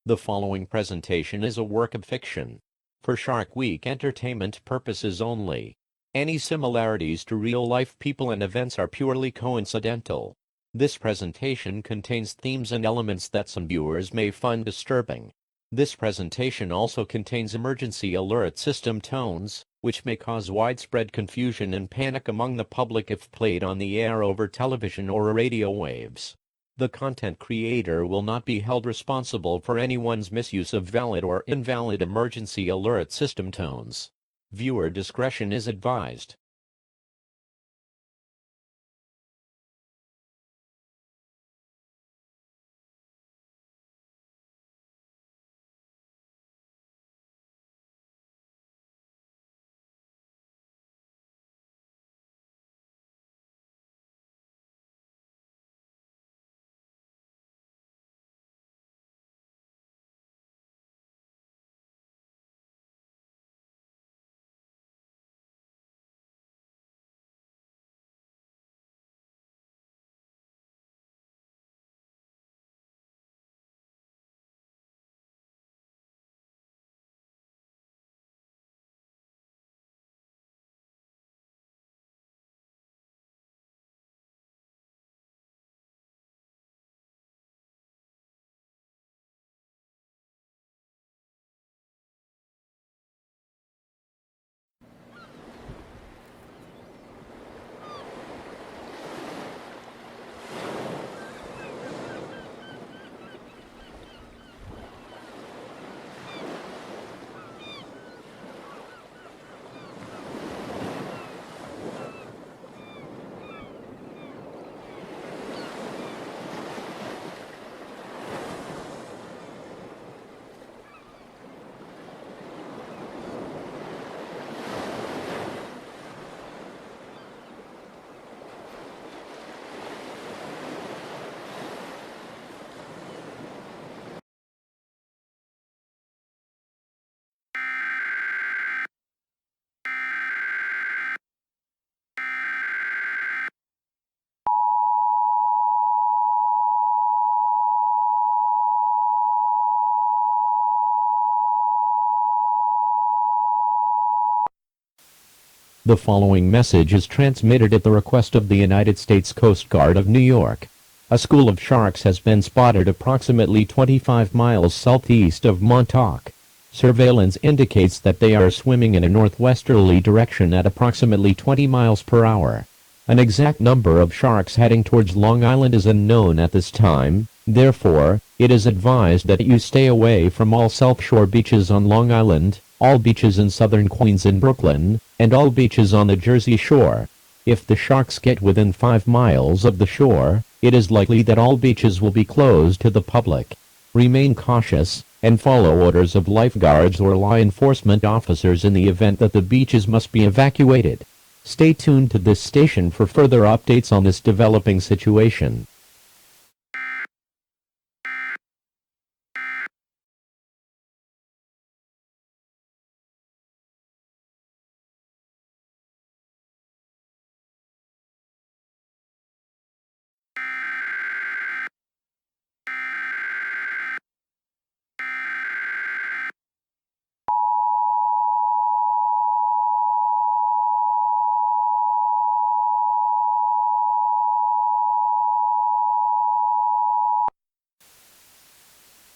The following presentation is a work of fiction. For Shark Week entertainment purposes only. Any similarities to real-life people and events are purely coincidental. This presentation contains themes and elements that some viewers may find disturbing. This presentation also contains emergency alert system tones, which may cause widespread confusion and panic among the public if played on the air over television or radio waves. The content creator will not be held responsible for anyone's misuse of valid or invalid emergency alert system tones. Viewer discretion is advised. The following message is transmitted at the request of the United States Coast Guard of New York. A school of sharks has been spotted approximately 25 miles southeast of Montauk. Surveillance indicates that they are swimming in a northwesterly direction at approximately 20 miles per hour. An exact number of sharks heading towards Long Island is unknown at this time, therefore, it is advised that you stay away from all South Shore beaches on Long Island, all beaches in southern Queens and Brooklyn, and all beaches on the Jersey Shore. If the sharks get within 5 miles of the shore, it is likely that all beaches will be closed to the public. Remain cautious, and follow orders of lifeguards or law enforcement officers in the event that the beaches must be evacuated. Stay tuned to this station for further updates on this developing situation.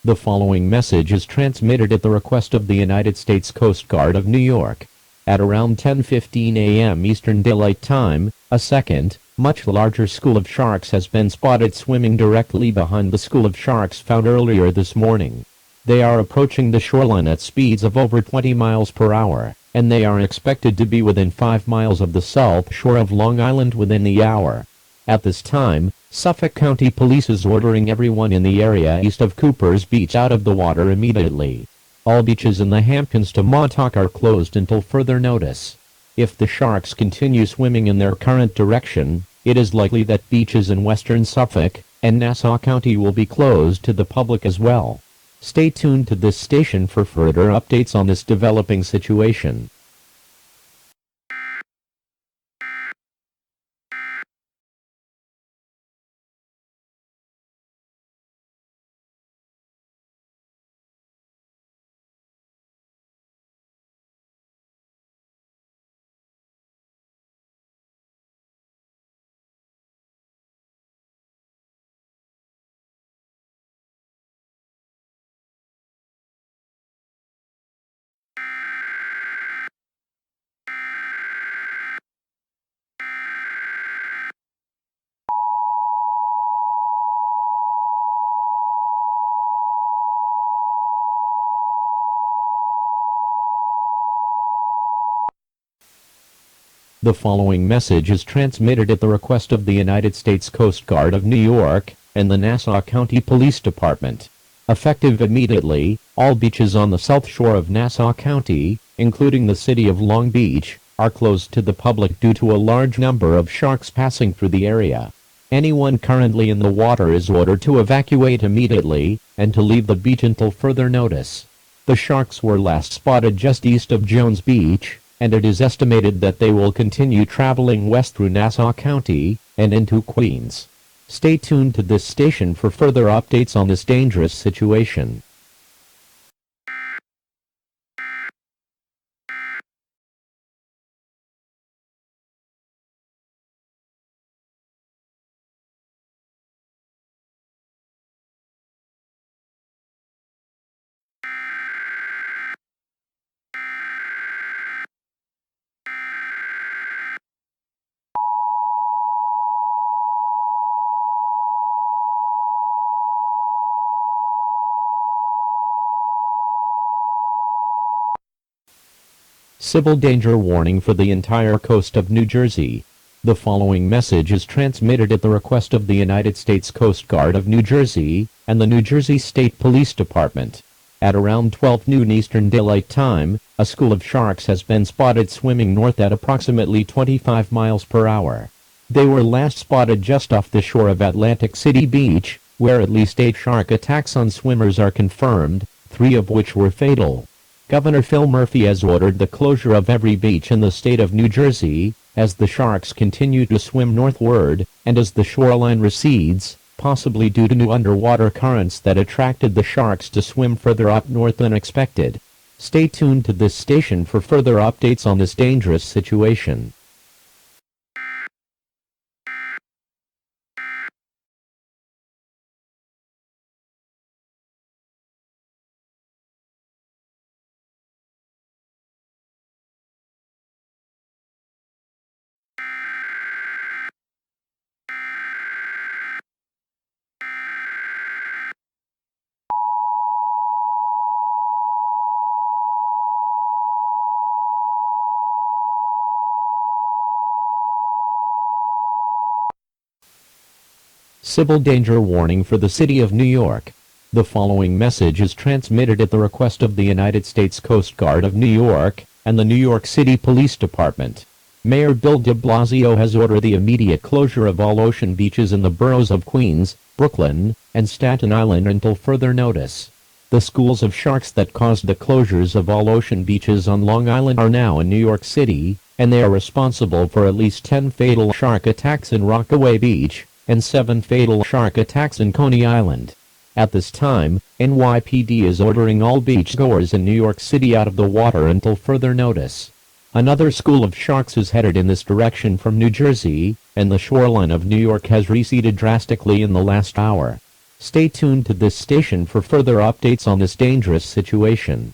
The following message is transmitted at the request of the United States Coast Guard of New York. At around 10:15 a.m. Eastern Daylight Time, a second, much larger school of sharks has been spotted swimming directly behind the school of sharks found earlier this morning. They are approaching the shoreline at speeds of over 20 miles per hour, and they are expected to be within 5 miles of the south shore of Long Island within the hour. At this time, Suffolk County Police is ordering everyone in the area east of Cooper's Beach out of the water immediately. All beaches in the Hamptons to Montauk are closed until further notice. If the sharks continue swimming in their current direction, it is likely that beaches in western Suffolk and Nassau County will be closed to the public as well. Stay tuned to this station for further updates on this developing situation. The following message is transmitted at the request of the United States Coast Guard of New York and the Nassau County Police Department. Effective immediately, all beaches on the south shore of Nassau County, including the city of Long Beach, are closed to the public due to a large number of sharks passing through the area. Anyone currently in the water is ordered to evacuate immediately and to leave the beach until further notice. The sharks were last spotted just east of Jones Beach, and it is estimated that they will continue traveling west through Nassau County and into Queens. Stay tuned to this station for further updates on this dangerous situation. Civil danger warning for the entire coast of New Jersey. The following message is transmitted at the request of the United States Coast Guard of New Jersey and the New Jersey State Police Department. At around 12 noon Eastern Daylight Time, a school of sharks has been spotted swimming north at approximately 25 miles per hour. They were last spotted just off the shore of Atlantic City Beach, where at least 8 shark attacks on swimmers are confirmed, 3 of which were fatal. Governor Phil Murphy has ordered the closure of every beach in the state of New Jersey, as the sharks continue to swim northward, and as the shoreline recedes, possibly due to new underwater currents that attracted the sharks to swim further up north than expected. Stay tuned to this station for further updates on this dangerous situation. Civil danger warning for the city of New York. The following message is transmitted at the request of the United States Coast Guard of New York and the New York City Police Department. Mayor Bill de Blasio has ordered the immediate closure of all ocean beaches in the boroughs of Queens, Brooklyn, and Staten Island until further notice. The schools of sharks that caused the closures of all ocean beaches on Long Island are now in New York City, and they are responsible for at least 10 fatal shark attacks in Rockaway Beach and 7 fatal shark attacks in Coney Island. At this time, NYPD is ordering all beachgoers in New York City out of the water until further notice. Another school of sharks is headed in this direction from New Jersey, and the shoreline of New York has receded drastically in the last hour. Stay tuned to this station for further updates on this dangerous situation.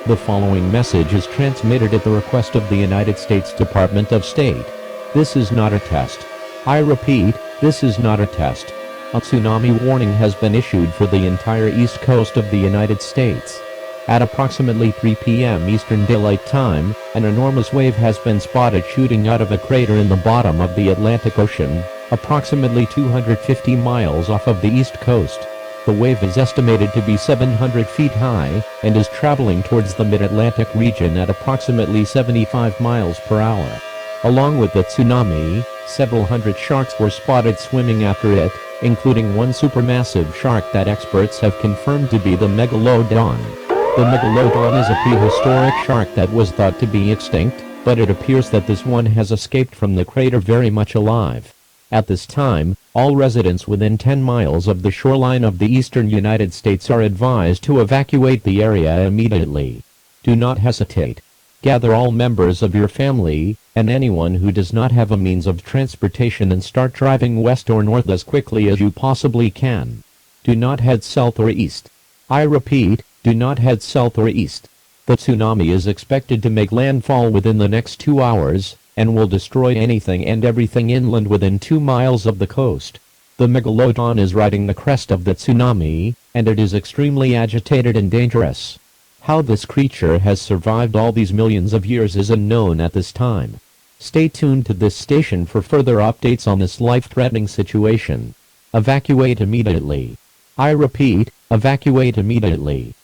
The following message is transmitted at the request of the United States Department of State. This is not a test. I repeat, this is not a test. A tsunami warning has been issued for the entire east coast of the United States. At approximately 3 p.m. Eastern Daylight Time, an enormous wave has been spotted shooting out of a crater in the bottom of the Atlantic Ocean, approximately 250 miles off of the east coast. The wave is estimated to be 700 feet high, and is traveling towards the mid-Atlantic region at approximately 75 miles per hour. Along with the tsunami, several hundred sharks were spotted swimming after it, including one supermassive shark that experts have confirmed to be the Megalodon. The Megalodon is a prehistoric shark that was thought to be extinct, but it appears that this one has escaped from the crater very much alive. At this time, all residents within 10 miles of the shoreline of the eastern United States are advised to evacuate the area immediately. Do not hesitate. Gather all members of your family, and anyone who does not have a means of transportation, and start driving west or north as quickly as you possibly can. Do not head south or east. I repeat, do not head south or east. The tsunami is expected to make landfall within the next 2 hours, and will destroy anything and everything inland within 2 miles of the coast. The Megalodon is riding the crest of the tsunami, and it is extremely agitated and dangerous. How this creature has survived all these millions of years is unknown at this time. Stay tuned to this station for further updates on this life-threatening situation. Evacuate immediately. I repeat, evacuate immediately.